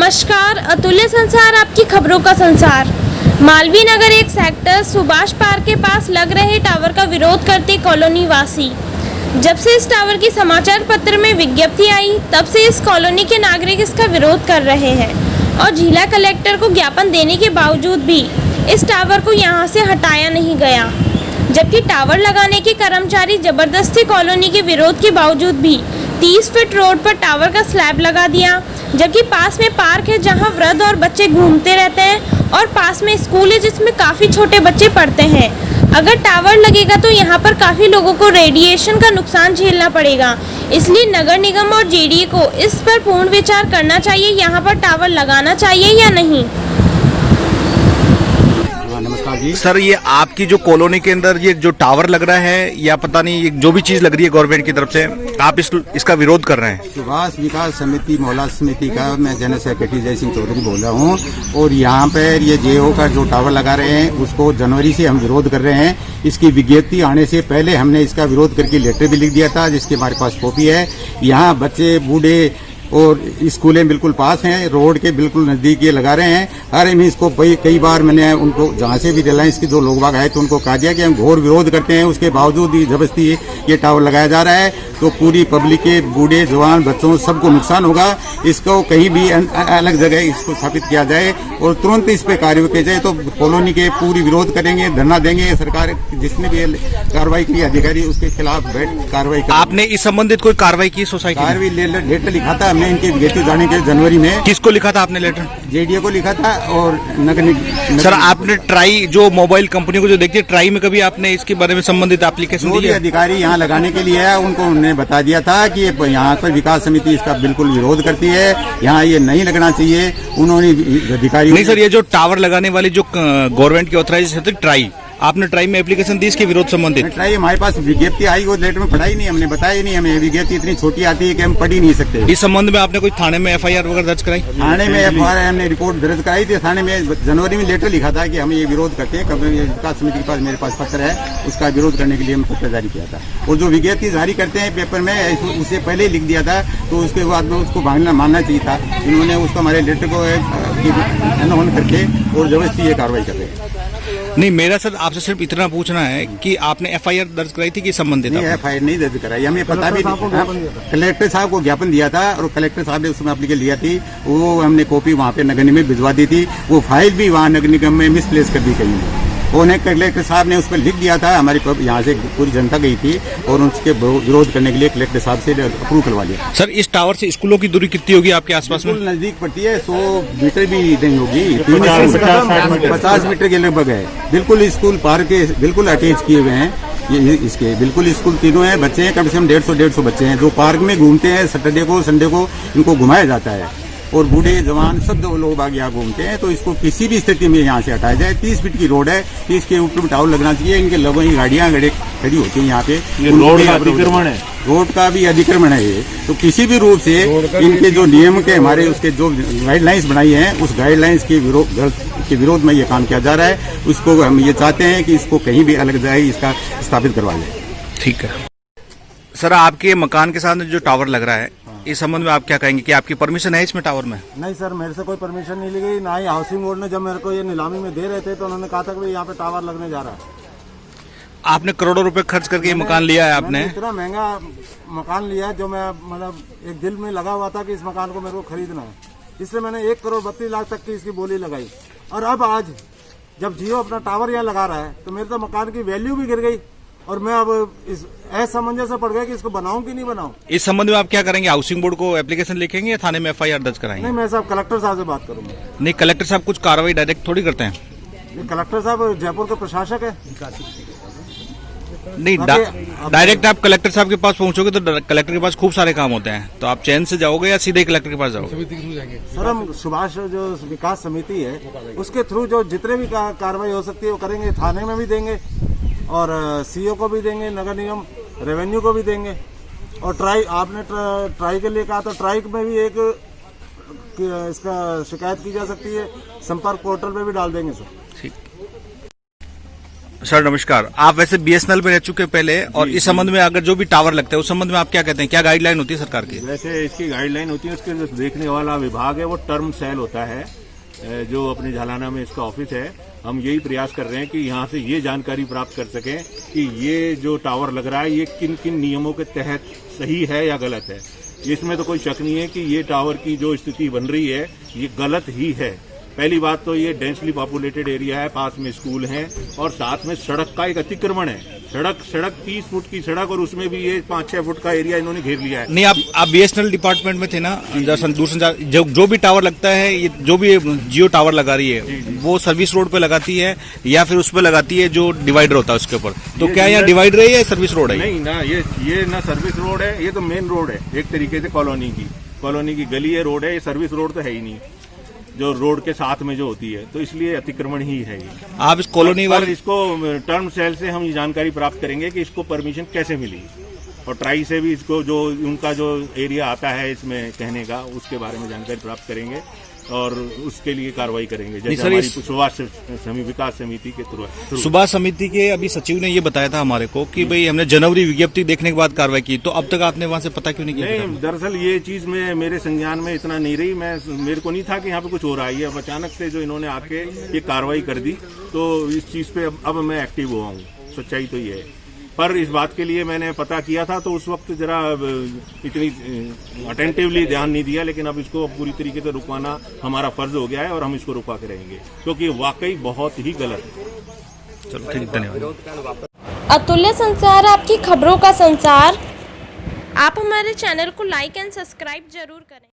नमस्कार, अतुल्य संसार आपकी खबरों का संसार। मालवीय नगर एक सेक्टर सुभाष पार्क के पास लग रहे टावर का विरोध करते कॉलोनी वासी। जब से इस टावर की समाचार पत्र में विज्ञप्ति आई, तब से इस कॉलोनी के नागरिक इसका विरोध कर रहे हैं और जिला कलेक्टर को ज्ञापन देने के बावजूद भी इस टावर को यहां से हटाया नहीं गया। जबकि टावर लगाने के कर्मचारी जबरदस्ती कॉलोनी के विरोध के बावजूद भी 30 फीट रोड पर टावर का स्लैब लगा दिया। जबकि पास में पार्क है जहां वृद्ध और बच्चे घूमते रहते हैं और पास में स्कूल है जिसमें काफ़ी छोटे बच्चे पढ़ते हैं। अगर टावर लगेगा तो यहां पर काफ़ी लोगों को रेडिएशन का नुकसान झेलना पड़ेगा। इसलिए नगर निगम और जेडीए को इस पर पूर्ण विचार करना चाहिए, यहां पर टावर लगाना चाहिए या नहीं। नमस्कार जी सर, ये आपकी जो कॉलोनी के अंदर ये जो टावर लग रहा है या पता नहीं जो भी चीज लग रही है गवर्नमेंट की तरफ से, आप इसका विरोध कर रहे हैं। सुभाष विकास समिति मोहल्ला समिति का मैं जनरल सेक्रेटरी जय सिंह चौधरी बोल रहा हूँ और यहाँ पर ये जेओ का जो टावर लगा रहे हैं उसको जनवरी से हम विरोध कर रहे हैं। इसकी विज्ञप्ति आने से पहले हमने इसका विरोध करके लेटर भी लिख दिया था जिसकी हमारे पास कॉपी है। यहाँ बच्चे बूढ़े और स्कूलें बिल्कुल पास हैं, रोड के बिल्कुल नजदीक ये लगा रहे हैं। अरे मैं इसको कई बार मैंने उनको जहाँ से भी रिलायंस की जो लोग बाग आए तो उनको कहा दिया कि हम घोर विरोध करते हैं, उसके बावजूद भी जबरदस्ती ये टावर लगाया जा रहा है तो पूरी पब्लिक के बूढ़े जवान बच्चों सबको नुकसान होगा। इसको कहीं भी अलग जगह इसको स्थापित किया जाए और तुरंत इस पे कार्रवाई की जाए तो कॉलोनी के पूरी विरोध करेंगे, धरना देंगे। सरकार जिसने भी कार्रवाई की अधिकारी उसके खिलाफ कार्रवाई। आपने इस संबंधित कोई कार्रवाई की सोसाइटी? कार्रवाई लेटर लिखा था हमने इनकी विज्ञप्ति जाने के जनवरी में। किसको लिखा था आपने लेटर? जेडीए को लिखा था और नगर सर आपने ट्राई जो मोबाइल कंपनी को जो देखती है ट्राई में कभी आपने इसके बारे में संबंधित एप्लीकेशन दी है? अधिकारी यहाँ लगाने के लिए है उनको उन्होंने बता दिया था कि यहाँ पर विकास समिति इसका बिल्कुल विरोध करती है, यहाँ ये नहीं लगना चाहिए। उन्होंने अधिकारी नहीं सर, ये जो टावर लगाने वाली जो गवर्नमेंट की ऑथराइजेशन थी ट्राई, आपने ट्राई में एप्लीकेशन दी इसके विरोध संबंधित? ट्राई हमारे पास विज्ञप्ति आई, वो लेटर में पढ़ा ही नहीं, हमने बताया ही नहीं। हमें विज्ञप्ति इतनी छोटी आती है कि हम पढ़ ही नहीं सकते। इस संबंध में आपने कोई थाने में एफआईआर वगैरह दर्ज कराई? थाने में एफआईआर हमने रिपोर्ट दर्ज कराई थी। थाने में जनवरी में लेटर लिखा था कि हम ये विरोध करते हैं। विकास समिति के पास मेरे पास पत्र है, उसका विरोध करने के लिए हम पत्र जारी किया था और जो विज्ञप्ति जारी करते हैं पेपर में उससे पहले लिख दिया था तो उसके बाद में उसको मानना चाहिए था। इन्होंने उसको हमारे लेटर को अनहोन करके और जबरदस्ती ये कार्रवाई कर रहे हैं। नहीं, मेरा सर आपसे सिर्फ इतना पूछना है कि आपने एफआईआर दर्ज कराई थी कि संबंधित? नहीं, एफआईआर नहीं दर्ज कराई, हमें पता भी नहीं। कलेक्टर साहब को ज्ञापन दिया था और कलेक्टर साहब ने उसमें एप्लीकेशन लिया थी, वो हमने कॉपी वहाँ पे नगर निगम में भिजवा दी थी। वो फाइल भी वहाँ नगर निगम में मिसप्लेस कर दी गई। उन्हें कलेक्टर साहब ने उस पर लिख दिया था, हमारी यहाँ से पूरी जनता गई थी और उसके विरोध करने के लिए कलेक्टर साहब से अप्रूव करवा लिया। सर इस टावर से स्कूलों की दूरी कितनी होगी आपके आसपास में? नजदीक पड़ती है, 100 मीटर भी नहीं होगी, 50 मीटर के लगभग है। बिल्कुल स्कूल पार्क के बिल्कुल अटैच किए हुए हैं ये इसके, बिल्कुल स्कूल तीनों हैं। बच्चे हैं कम से कम 150 बच्चे हैं जो पार्क में घूमते हैं। सैटरडे को संडे को इनको घुमाया जाता है और बूढ़े जवान सब लोग आगे यहाँ घूमते हैं। तो इसको किसी भी स्थिति में यहाँ से हटाया जाए। 30 फीट की रोड है, 30 के ऊपर टावर लगना चाहिए। इनके लगभग ही गाड़ियाँ खड़ी होती हैं यहाँ पे। रोड का अतिक्रमण है, रोड का भी अतिक्रमण है ये। तो किसी भी रूप से इनके जो नियम के हमारे उसके जो गाइडलाइंस बनाई हैं उस गाइडलाइंस के विरोध में ये काम किया जा रहा है। उसको हम ये चाहते हैं कि इसको कहीं भी अलग जगह इसका स्थापित करवा जाए। ठीक है सर, आपके मकान के साथ जो टावर लग रहा है इस संबंध में आप क्या कहेंगे कि आपकी परमिशन है इसमें टावर में? नहीं सर, मेरे से कोई परमिशन नहीं ली गई, ना ही हाउसिंग बोर्ड ने जब मेरे को ये नीलामी में दे रहे थे तो उन्होंने कहा था कि यहाँ पे टावर लगने जा रहा है। आपने करोड़ों रुपए खर्च करके ये मकान लिया है आपने? इतना महंगा मकान लिया जो मैं मतलब एक दिल में लगा हुआ था कि इस मकान को मेरे को खरीदना है, इसलिए मैंने 1,32,00,000 तक की इसकी बोली लगाई। और अब आज जब जियो अपना टावर यहाँ लगा रहा है तो मेरे तो मकान की वैल्यू भी गिर गई और मैं अब इस असमंजस से पड़ गया कि इसको बनाऊं कि नहीं बनाऊं। इस संबंध में आप क्या करेंगे? हाउसिंग बोर्ड को एप्लीकेशन लिखेंगे या थाने में एफआईआर दर्ज कराएंगे? नहीं, मैं साहब कलेक्टर साहब से बात करूंगा। नहीं, कलेक्टर साहब कुछ कार्रवाई डायरेक्ट थोड़ी करते हैं। नहीं, कलेक्टर साहब जयपुर के प्रशासक है। नहीं, डायरेक्ट आप कलेक्टर साहब के पास पहुंचोगे तो कलेक्टर के पास खूब सारे काम होते हैं, तो आप चैन से जाओगे या सीधे कलेक्टर के पास जाओगे? सर हम सुभाष जो विकास समिति है उसके थ्रू जो जितने भी कार्रवाई हो सकती है वो करेंगे। थाने में भी देंगे और सीओ को भी देंगे, नगर निगम रेवेन्यू को भी देंगे। और ट्राई आपने ट्राई के लिए कहा था, ट्राई में भी एक इसका शिकायत की जा सकती है, संपर्क पोर्टल पे भी डाल देंगे सर। ठीक सर नमस्कार, आप वैसे बीएसएनएल में रह चुके हैं पहले, और इस संबंध में अगर जो भी टावर लगता है उस संबंध में आप क्या कहते हैं, क्या गाइडलाइन होती है सरकार की? वैसे इसकी गाइडलाइन होती है, उसके जो देखने वाला विभाग है वो टर्म सेल होता है, जो अपने झालाना में इसका ऑफिस है। हम यही प्रयास कर रहे हैं कि यहाँ से ये जानकारी प्राप्त कर सकें कि ये जो टावर लग रहा है ये किन किन नियमों के तहत सही है या गलत है। इसमें तो कोई शक नहीं है कि ये टावर की जो स्थिति बन रही है ये गलत ही है। पहली बात तो ये डेंसली पॉपुलेटेड एरिया है, पास में स्कूल हैं और साथ में सड़क का एक अतिक्रमण है। सड़क 30 फुट की सड़क और उसमें भी ये 5-6 फुट का एरिया इन्होंने घेर लिया है। नहीं, आप बीएसएनएल डिपार्टमेंट में थे ना, दूरसंचार जो भी टावर लगता है, ये जो भी जियो टावर लगा रही है वो सर्विस रोड पे लगाती है या फिर उस पे लगाती है जो डिवाइडर होता है उसके ऊपर? तो क्या यहाँ डिवाइडर है या सर्विस रोड है? नहीं ना, ये ना सर्विस रोड है, ये तो मेन रोड है एक तरीके से कॉलोनी की गली है, रोड है। ये सर्विस रोड तो है ही नहीं, जो रोड के साथ में जो होती है, तो इसलिए अतिक्रमण ही है ये। आप इस कॉलोनी वाले इसको टर्म सेल से हम ये जानकारी प्राप्त करेंगे कि इसको परमिशन कैसे मिली, और ट्राई से भी इसको जो उनका जो एरिया आता है इसमें कहने का, उसके बारे में जानकारी प्राप्त करेंगे और उसके लिए कार्रवाई करेंगे। जैसे हमारी सुभाष विकास समिति के थ्रू। सुभाष समिति के अभी सचिव ने ये बताया था हमारे को कि भाई हमने जनवरी विज्ञप्ति देखने के बाद कार्रवाई की, तो अब तक आपने वहां से पता क्यों नहीं किया? नहीं, दरअसल ये चीज में मेरे संज्ञान में इतना नहीं रही, मेरे को नहीं था कि यहाँ पे कुछ हो रहा है। अब अचानक से जो इन्होंने आके ये कार्रवाई कर दी, तो इस चीज पे अब मैं एक्टिव हुआ हूँ। सच्चाई तो ये है, पर इस बात के लिए मैंने पता किया था तो उस वक्त जरा इतनी अटेंटिवली ध्यान नहीं दिया, लेकिन अब इसको पूरी तरीके से रुकवाना हमारा फर्ज हो गया है और हम इसको रुकवा के रहेंगे, क्योंकि वाकई बहुत ही गलत है। चलो ठीक, धन्यवाद। अतुल्य संसार, आपकी खबरों का संसार। आप हमारे चैनल को लाइक एंड सब्सक्राइब जरूर करें।